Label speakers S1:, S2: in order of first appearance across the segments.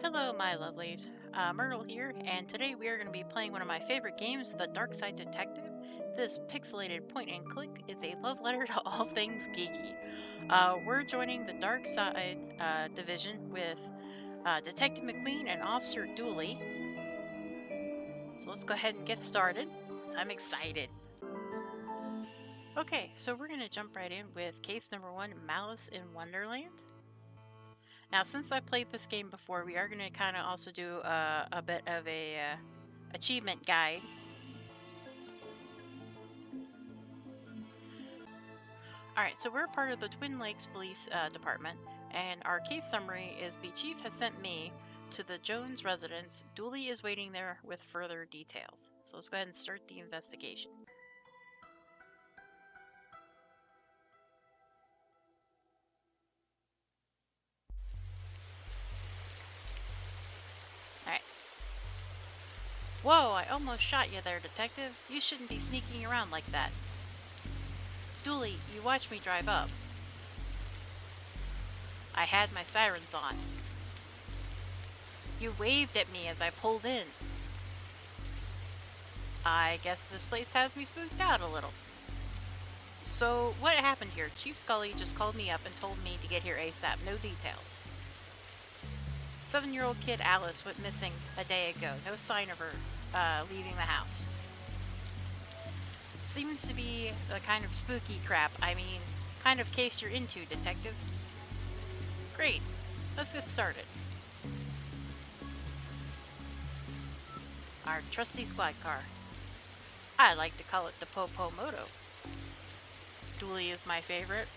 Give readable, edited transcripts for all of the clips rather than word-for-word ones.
S1: Hello, my lovelies. Myrtle here, and today we are going to be playing one of my favorite games, The Darkside Detective. This pixelated point and click is a love letter to all things geeky. We're joining the Darkside division with Detective McQueen and Officer Dooley. So let's go ahead and get started. I'm excited. Okay, so we're going to jump right in with case number 1, Malice in Wonderland. Now, since I played this game before, we are going to kind of also do a bit of a achievement guide. Alright, so we're part of the Twin Lakes Police Department, and our case summary is the chief has sent me to the Jones residence. Dooley is waiting there with further details. So let's go ahead and start the investigation. Alright. Whoa, I almost shot you there, detective. You shouldn't be sneaking around like that. Dooley, you watched me drive up. I had my sirens on. You waved at me as I pulled in. I guess this place has me spooked out a little. So, what happened here? Chief Scully just called me up and told me to get here ASAP. No details. 7-year-old kid Alice went missing a day ago. No sign of her leaving the house. Seems to be the kind of spooky crap. I mean, kind of case you're into, detective. Great. Let's get started. Our trusty squad car. I like to call it the Popo Moto. Dooley is my favorite.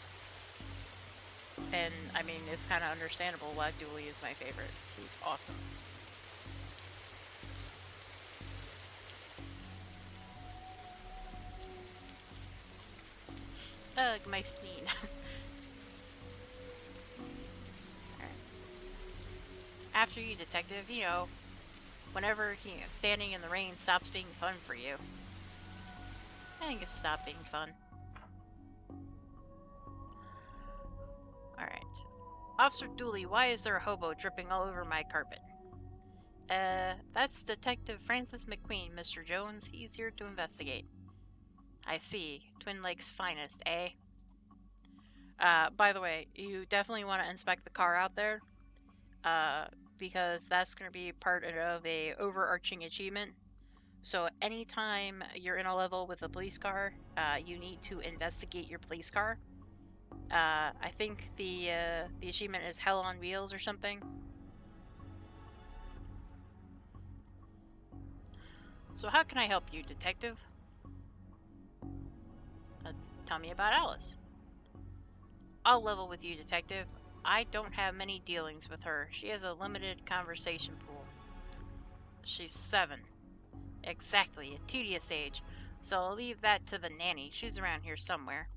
S1: And, I mean, it's kind of understandable why Dooley is my favorite. He's awesome. Ugh, my spleen. Right. After you, detective, you know, whenever, standing in the rain stops being fun for you. I think it's stopped being fun. Alright. Officer Dooley, why is there a hobo dripping all over my carpet? That's Detective Francis McQueen, Mr. Jones. He's here to investigate. I see. Twin Lakes finest, eh? By the way, you definitely want to inspect the car out there. Because that's going to be part of a overarching achievement. So anytime you're in a level with a police car, you need to investigate your police car. I think the achievement is Hell on Wheels or something. So how can I help you, detective? Tell me about Alice. I'll level with you, detective. I don't have many dealings with her. She has a limited conversation pool. She's 7. Exactly, a tedious age. So I'll leave that to the nanny. She's around here somewhere.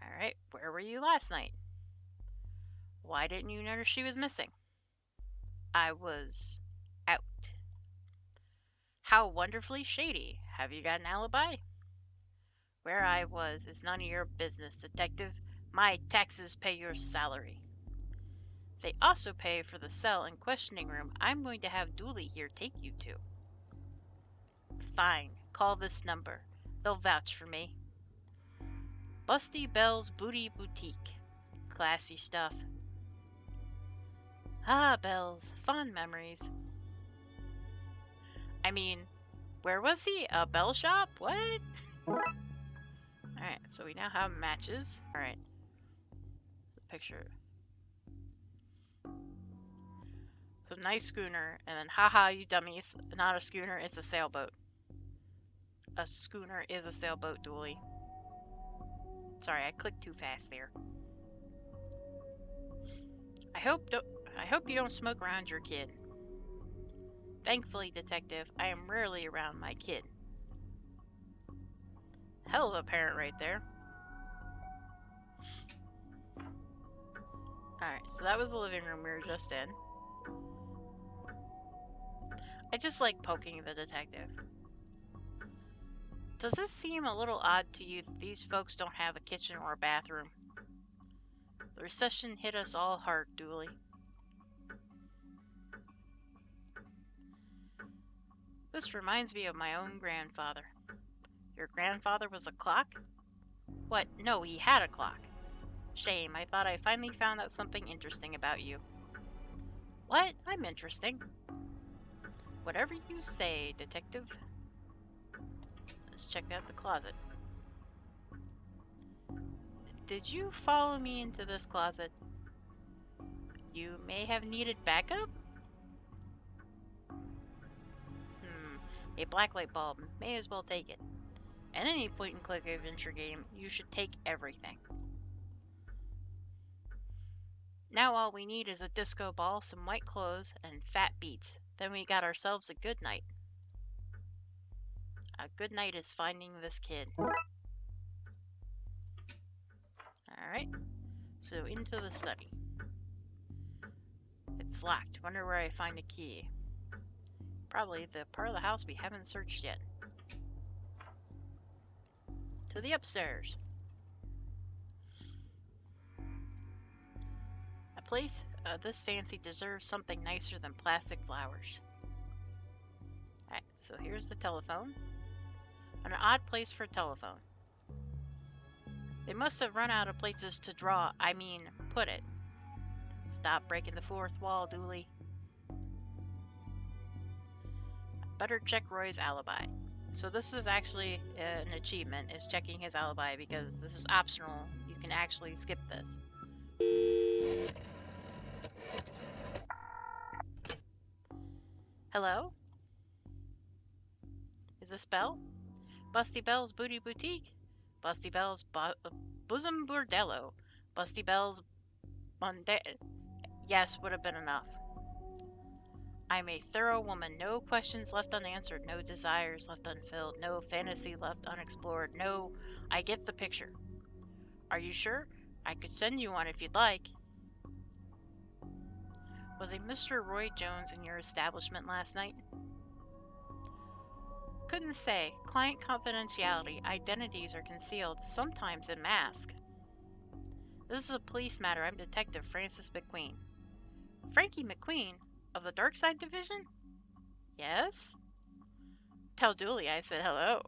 S1: Alright, where were you last night? Why didn't you notice she was missing? I was out. How wonderfully shady. Have you got an alibi? Where I was is none of your business, detective. My taxes pay your salary. They also pay for the cell and questioning room I'm going to have Dooley here take you to. Fine, call this number. They'll vouch for me. Busty Bell's Booty Boutique. Classy stuff. Ah, Bells. Fond memories. I mean, where was he? A bell shop? What? Alright, so we now have matches. Alright. Picture. So nice schooner, and then haha, you dummies. Not a schooner, it's a sailboat. A schooner is a sailboat, Dooley. Sorry, I clicked too fast there. I hope you don't smoke around your kid. Thankfully, detective, I am rarely around my kid. Hell of a parent right there. Alright, so that was the living room we were just in. I just like poking the detective. Does this seem a little odd to you that these folks don't have a kitchen or a bathroom? The recession hit us all hard, Dooley. This reminds me of my own grandfather. Your grandfather was a clock? What? No, he had a clock. Shame, I thought I finally found out something interesting about you. What? I'm interesting. Whatever you say, detective. Let's check out the closet. Did you follow me into this closet? You may have needed backup? A blacklight bulb. May as well take it. At any point-and-click adventure game, you should take everything. Now all we need is a disco ball, some white clothes, and fat beats. Then we got ourselves a good night. A good night is finding this kid. Alright, so into the study. It's locked. Wonder where I find a key. Probably the part of the house we haven't searched yet. To the upstairs. A place this fancy deserves something nicer than plastic flowers. Alright, so here's the telephone. An odd place for a telephone. They must have run out of places to put it. Stop breaking the fourth wall, Dooley. Better check Roy's alibi. So this is actually an achievement, is checking his alibi, because this is optional. You can actually skip this. Hello? Is this Belle? Busty Belle's Booty Boutique? Busty Belle's Bosom Bordello? Busty Belle's Yes, would have been enough. I'm a thorough woman. No questions left unanswered. No desires left unfilled. No fantasy left unexplored. No, I get the picture. Are you sure? I could send you one if you'd like. Was a Mr. Roy Jones in your establishment last night? Couldn't say. Client confidentiality. Identities are concealed, sometimes in mask. This is a police matter. I'm Detective Francis McQueen. Frankie McQueen? Of the Darkside Division? Yes? Tell Dooley I said hello.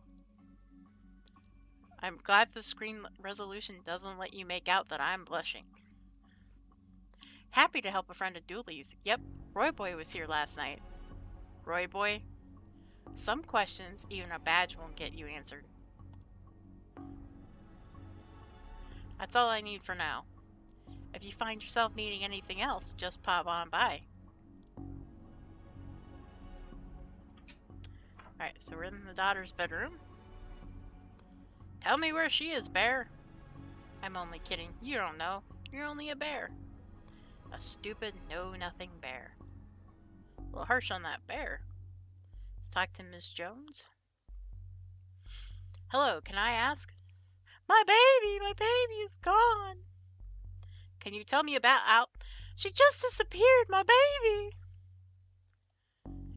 S1: I'm glad the screen resolution doesn't let you make out that I'm blushing. Happy to help a friend of Dooley's. Yep, Roy Boy was here last night. Roy Boy? Some questions, even a badge won't get you answered. That's all I need for now. If you find yourself needing anything else, just pop on by. Alright, so we're in the daughter's bedroom. Tell me where she is, bear. I'm only kidding. You don't know. You're only a bear. A stupid, know-nothing bear. A little harsh on that bear. Let's talk to Miss Jones. Hello, can I ask? My baby is gone. Can you tell me about She just disappeared, my baby.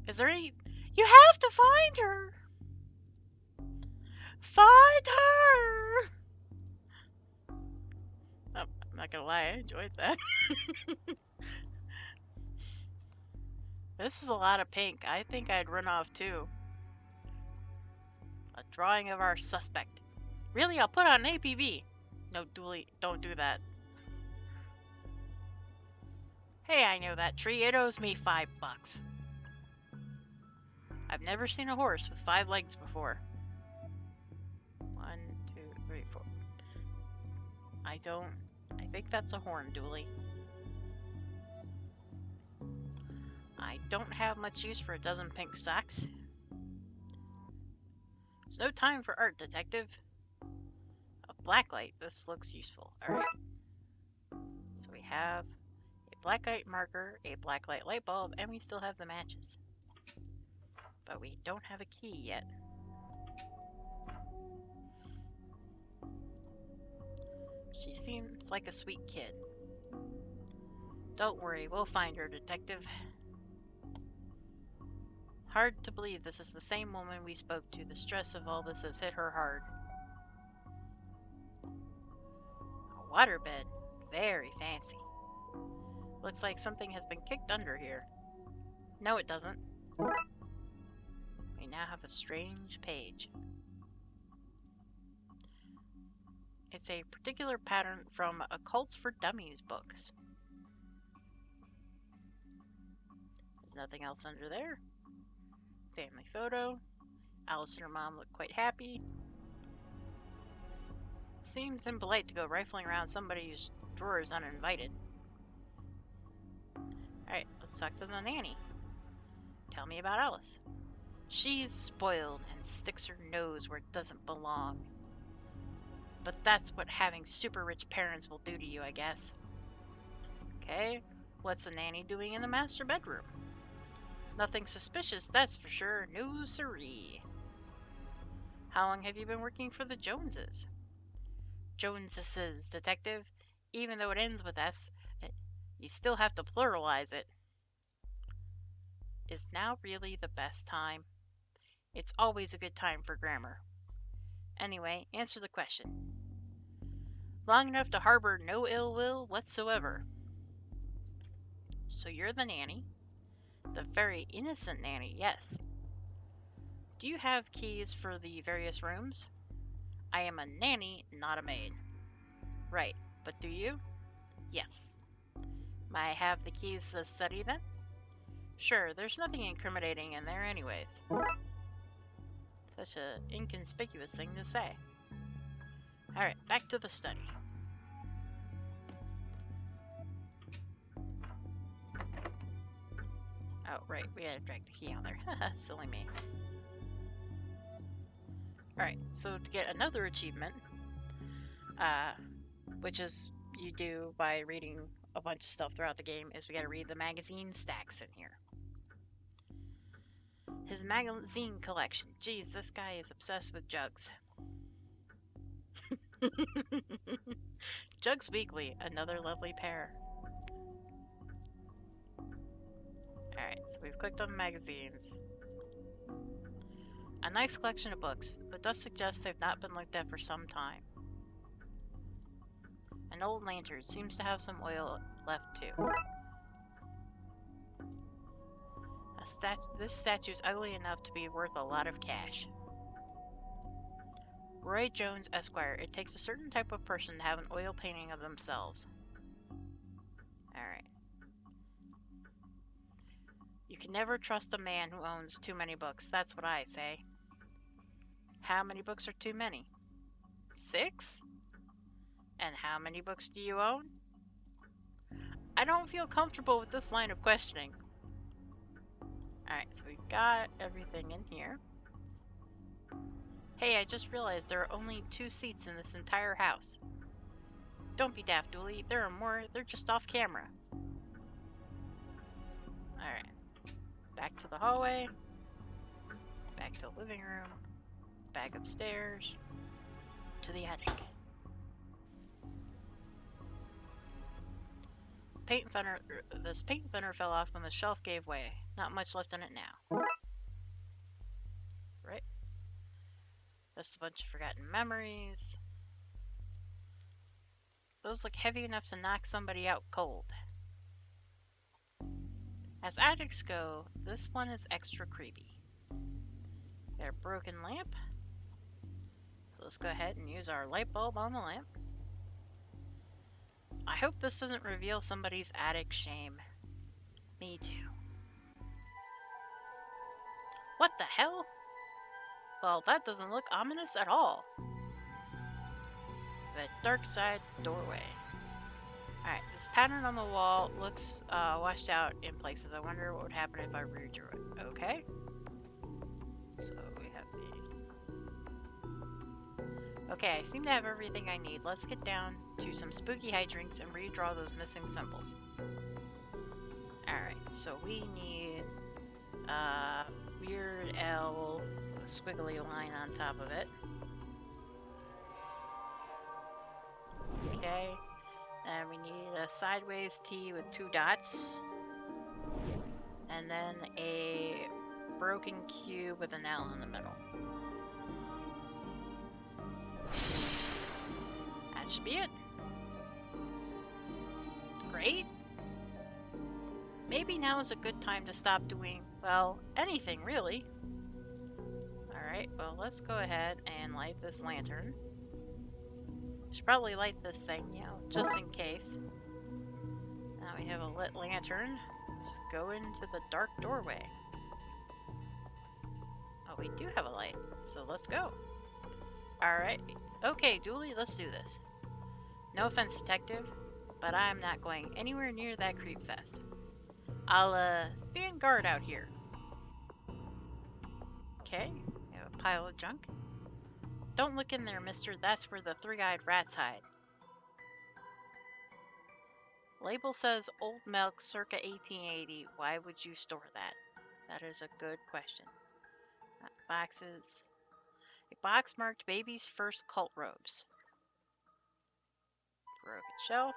S1: Is there any... You have to find her. Find her. Oh, I'm not gonna lie, I enjoyed that. This is a lot of pink. I think I'd run off too. A drawing of our suspect. Really? I'll put on an APB. No, Dooley, don't do that. Hey, I know that tree. It owes me $5. I've never seen a horse with 5 legs before. 1, 2, 3, 4. I think that's a horn, Dooley. I don't have much use for a dozen pink socks. There's no time for art, detective. A blacklight. This looks useful. Alright. So we have a blacklight marker, a blacklight light bulb, and we still have the matches. But we don't have a key yet. She seems like a sweet kid. Don't worry, we'll find her, detective. Hard to believe this is the same woman we spoke to. The stress of all this has hit her hard. A waterbed. Very fancy. Looks like something has been kicked under here. No, it doesn't. We now have a strange page. It's a particular pattern from Occults for Dummies books. There's nothing else under there. Family photo. Alice and her mom look quite happy. Seems impolite to go rifling around somebody's drawers uninvited. Alright, let's talk to the nanny. Tell me about Alice. She's spoiled and sticks her nose where it doesn't belong. But that's what having super rich parents will do to you, I guess. Okay, what's the nanny doing in the master bedroom? Nothing suspicious, that's for sure. No siree. How long have you been working for the Joneses? Joneses, detective. Even though it ends with S, you still have to pluralize it. Is now really the best time? It's always a good time for grammar. Anyway, answer the question. Long enough to harbor no ill will whatsoever. So you're the nanny? The very innocent nanny, yes. Do you have keys for the various rooms? I am a nanny, not a maid. Right, but do you? Yes. May I have the keys to the study then? Sure, there's nothing incriminating in there anyways. Such an inconspicuous thing to say. Alright, back to the study. Oh, right, we had to drag the key out there. Haha, silly me. Alright, so to get another achievement, which is you do by reading a bunch of stuff throughout the game, is we gotta read the magazine stacks in here. His magazine collection. Geez, this guy is obsessed with Jugs. Jugs Weekly, another lovely pair. Alright, so we've clicked on the magazines. A nice collection of books, but does suggest they've not been looked at for some time. An old lantern seems to have some oil left too. This statue's ugly enough to be worth a lot of cash. Roy Jones, Esquire. It takes a certain type of person to have an oil painting of themselves. Alright. You can never trust a man who owns too many books. That's what I say. How many books are too many? 6? And how many books do you own? I don't feel comfortable with this line of questioning. Alright, so we've got everything in here. Hey, I just realized there are only 2 seats in this entire house. Don't be daft, Dooley. There are more. They're just off camera. Alright. Back to the hallway. Back to the living room. Back upstairs. To the attic. This paint thinner fell off when the shelf gave way. Not much left in it now. Right? Just a bunch of forgotten memories. Those look heavy enough to knock somebody out cold. As attics go, this one is extra creepy. Got a broken lamp. So let's go ahead and use our light bulb on the lamp. I hope this doesn't reveal somebody's attic shame. Me too. What the hell? Well, that doesn't look ominous at all. The Darkside doorway. Alright, this pattern on the wall looks washed out in places. I wonder what would happen if I redrew it. Okay. So we have the... Okay, I seem to have everything I need. Let's get down to some spooky hijinks and redraw those missing symbols. Alright, so we need weird L with a squiggly line on top of it. Okay. And we need a sideways T with 2 dots. And then a broken Q with an L in the middle. That should be it. Great. Maybe now is a good time to stop doing, well, anything really. Alright, well, let's go ahead and light this lantern. Should probably light this thing, you know, just in case. Now we have a lit lantern. Let's go into the dark doorway. Oh, we do have a light, so let's go. Alright. Okay, Dooley, let's do this. No offense, detective, but I'm not going anywhere near that creep fest. I'll, stand guard out here. Okay, we have a pile of junk. Don't look in there, mister. That's where the three-eyed rats hide. Label says old milk circa 1880. Why would you store that? That is a good question. Boxes. A box marked baby's first cult robes. Broken shelf.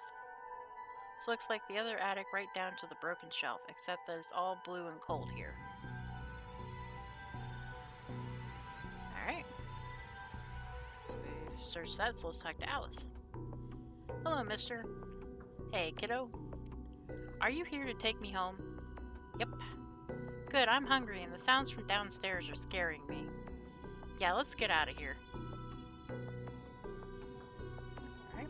S1: This looks like the other attic right down to the broken shelf, except that it's all blue and cold here. Alright. We've searched that, so let's talk to Alice. Hello, mister. Hey, kiddo. Are you here to take me home? Yep. Good, I'm hungry and the sounds from downstairs are scaring me. Yeah, let's get out of here. Alright.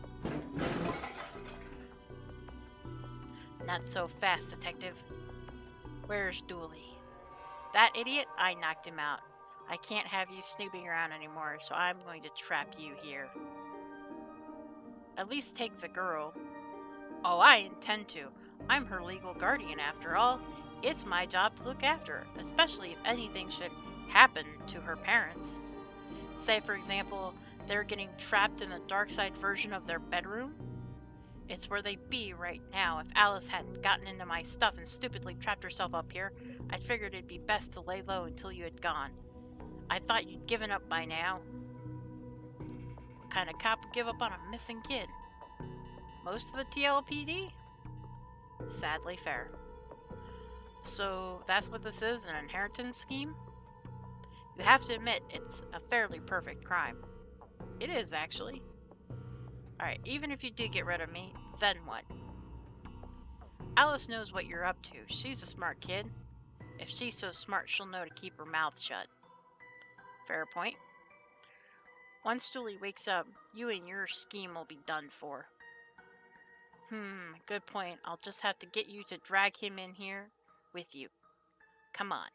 S1: Not so fast, detective. Where's Dooley? That idiot? I knocked him out. I can't have you snooping around anymore, so I'm going to trap you here. At least take the girl. Oh, I intend to. I'm her legal guardian after all. It's my job to look after her, especially if anything should happen to her parents. Say, for example, they're getting trapped in the Darkside version of their bedroom. It's where they'd be right now. If Alice hadn't gotten into my stuff and stupidly trapped herself up here, I figured it'd be best to lay low until you had gone. I thought you'd given up by now. What kind of cop would give up on a missing kid? Most of the TLPD? Sadly fair. So that's what this is, an inheritance scheme? You have to admit, it's a fairly perfect crime. It is, actually. Alright, even if you do get rid of me, then what? Alice knows what you're up to. She's a smart kid. If she's so smart, she'll know to keep her mouth shut. Fair point. Once Dooley wakes up, you and your scheme will be done for. Good point. I'll just have to get you to drag him in here with you. Come on.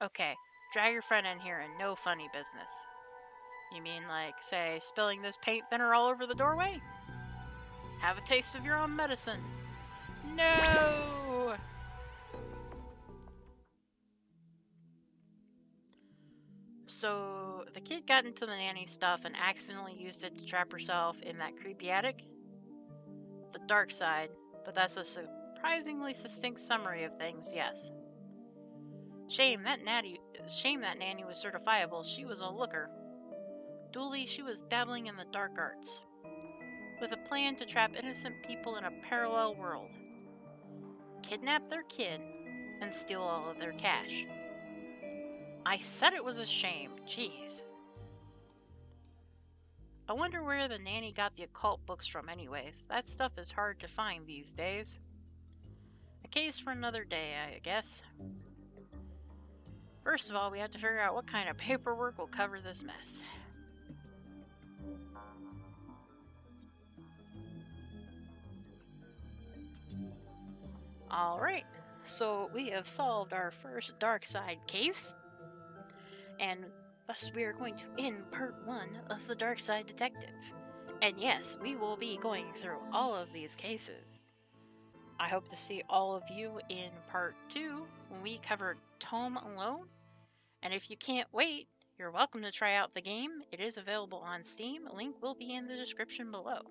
S1: Okay, drag your friend in here and no funny business. You mean like, say, spilling this paint thinner all over the doorway? Have a taste of your own medicine. No! So, the kid got into the nanny stuff and accidentally used it to trap herself in that creepy attic? The dark side, but that's a surprisingly succinct summary of things, yes. Shame that nanny was certifiable. She was a looker. Dooley, she was dabbling in the dark arts, with a plan to trap innocent people in a parallel world. Kidnap their kid and steal all of their cash. I said it was a shame. Jeez. I wonder where the nanny got the occult books from anyways. That stuff is hard to find these days. A case for another day, I guess. First of all, we have to figure out what kind of paperwork will cover this mess. Alright, so we have solved our first Darkside case, and thus we are going to end part 1 of the Darkside Detective. And yes, we will be going through all of these cases. I hope to see all of you in part 2 when we cover Tome Alone. And if you can't wait, you're welcome to try out the game. It is available on Steam. A link will be in the description below.